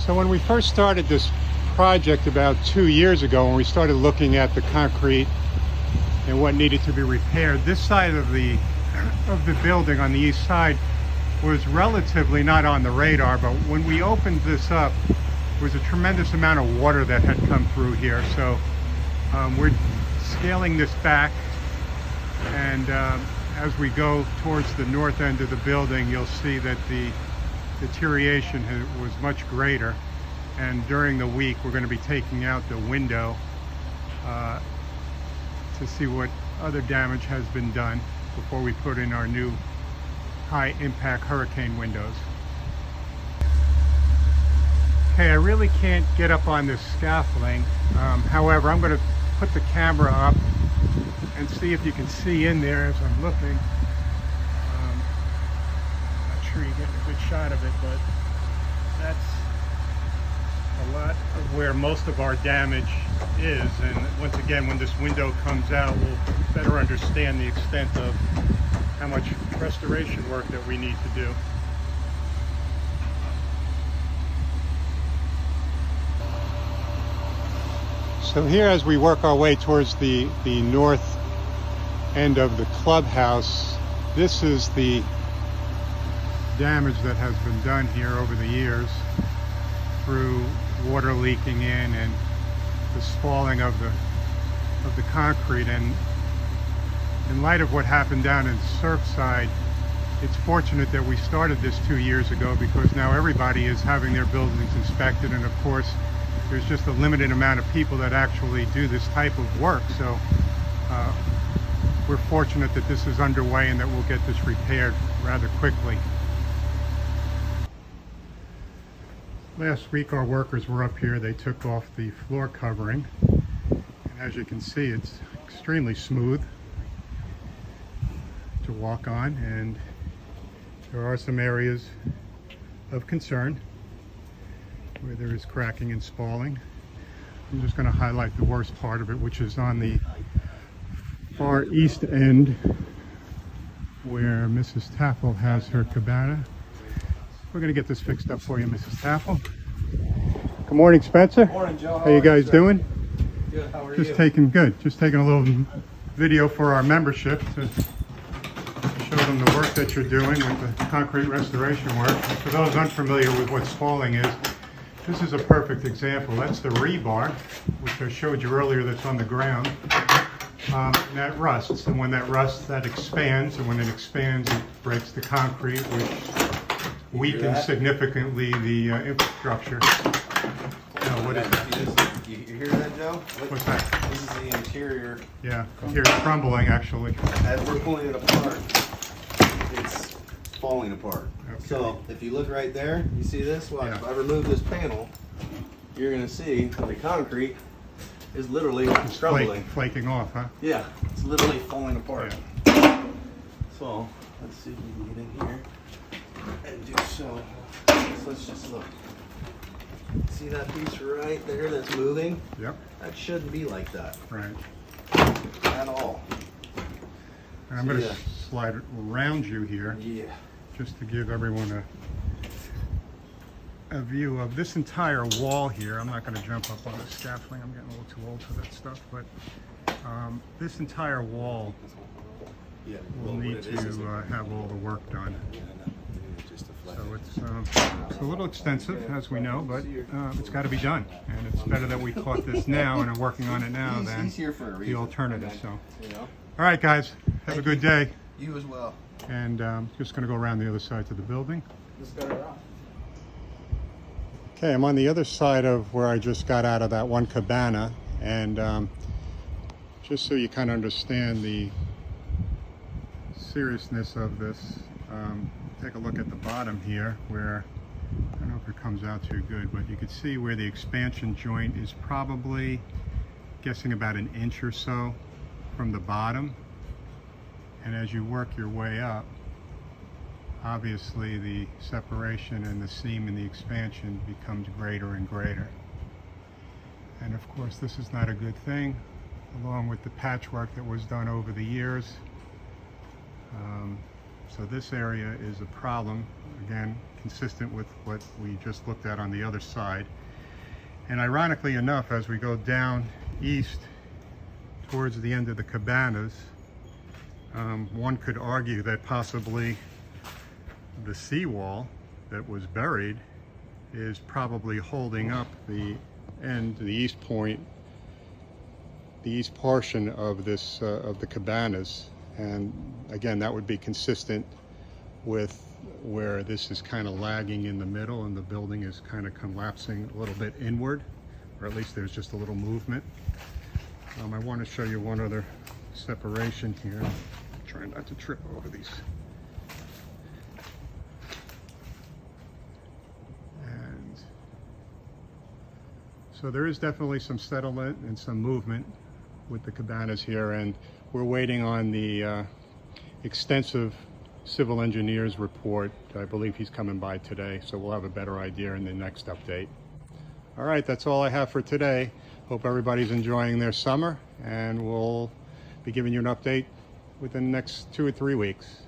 So when we first started this project about 2 years ago, when we started looking at the concrete and what needed to be repaired, this side of the building on the east side was relatively not on the radar, but when we opened this up, there was a tremendous amount of water that had come through here. So we're scaling this back, and as we go towards the north end of the building, you'll see that the deterioration was much greater, and during the week we're going to be taking out the window to see what other damage has been done before we put in our new high impact hurricane windows. Okay, I really can't get up on this scaffolding. However, I'm going to put the camera up and see if you can see in there as I'm looking. Not sure you're getting a good shot of it, but that's a lot of where most of our damage is. And once again, when this window comes out, we'll better understand the extent of how much restoration work that we need to do. So here, as we work our way towards the north end of the clubhouse, this is the damage that has been done here over the years through water leaking in and the spalling of the concrete. And in light of what happened down in Surfside, it's fortunate that we started this 2 years ago, because now everybody is having their buildings inspected, and of course there's just a limited amount of people that actually do this type of work. So we're fortunate that this is underway and that we'll get this repaired rather quickly. Last week our workers were up here. They took off the floor covering, and as you can see, it's extremely smooth to walk on, and there are some areas of concern where there is cracking and spalling. I'm just going to highlight the worst part of it, which is on the far east end where Mrs. Taffel has her cabana. We're going to get this fixed up for you, Mrs. Taffel. Good morning, Spencer. Morning, Joe. How you guys doing? Good. How are Just you? taking a little video for our membership to show them the work that you're doing with the concrete restoration work. For those unfamiliar with what spalling is, this is a perfect example. That's the rebar, which I showed you earlier, that's on the ground. That rusts, and when that rusts, that expands, and when it expands, it breaks the concrete, which weakens significantly the infrastructure. Now, what is that? You hear that, Joe? What's that? This is the interior. Yeah, here it's crumbling, actually. As we're pulling it apart, it's falling apart. Okay. So if you look right there, you see this? Well, Yeah. if I remove this panel, you're going to see the concrete is literally It's crumbling. flaking off, huh? Yeah, it's literally falling apart. Yeah. So let's see if we can get in here and do so. So let's just look. See that piece right there that's moving? Yep, That shouldn't be like that right. at all. And I'm going to Yeah. slide it around you here, Yeah. just to give everyone a view of this entire wall here. I'm not going to jump up on the scaffolding. I'm getting a little too old for that stuff, but this entire wall Yeah. will need to have all the work done. So it's a little extensive, as we know, but it's got to be done, and it's better that we caught this now and are working on it now than He's here for a the reason. alternative. So, You know? all right, guys, have a good day, You as well. and just going to go around the other side to the building. Just got it off. Okay, I'm on the other side of where I just got out of that one cabana, and just so you kind of understand the seriousness of this, take a look at the bottom here, where, I don't know if it comes out too good, but you can see where the expansion joint is probably, guessing about an inch or so from the bottom. And as you work your way up, obviously the separation and the seam and the expansion becomes greater and greater. And of course, this is not a good thing, along with the patchwork that was done over the years. So this area is a problem, again, consistent with what we just looked at on the other side. And ironically enough, as we go down east towards the end of the cabanas, one could argue that possibly the seawall that was buried is probably holding up the east point, the east portion of this of the cabanas. And again, that would be consistent with where this is kind of lagging in the middle and the building is kind of collapsing a little bit inward, or at least there's just a little movement. I want to show you one other separation here. Try not to trip over these. And so there is definitely some settlement and some movement with the cabanas here, and we're waiting on the extensive civil engineer's report. I believe he's coming by today, so we'll have a better idea in the next update. All right, that's all I have for today. Hope everybody's enjoying their summer, and we'll be giving you an update within the next 2 or 3 weeks.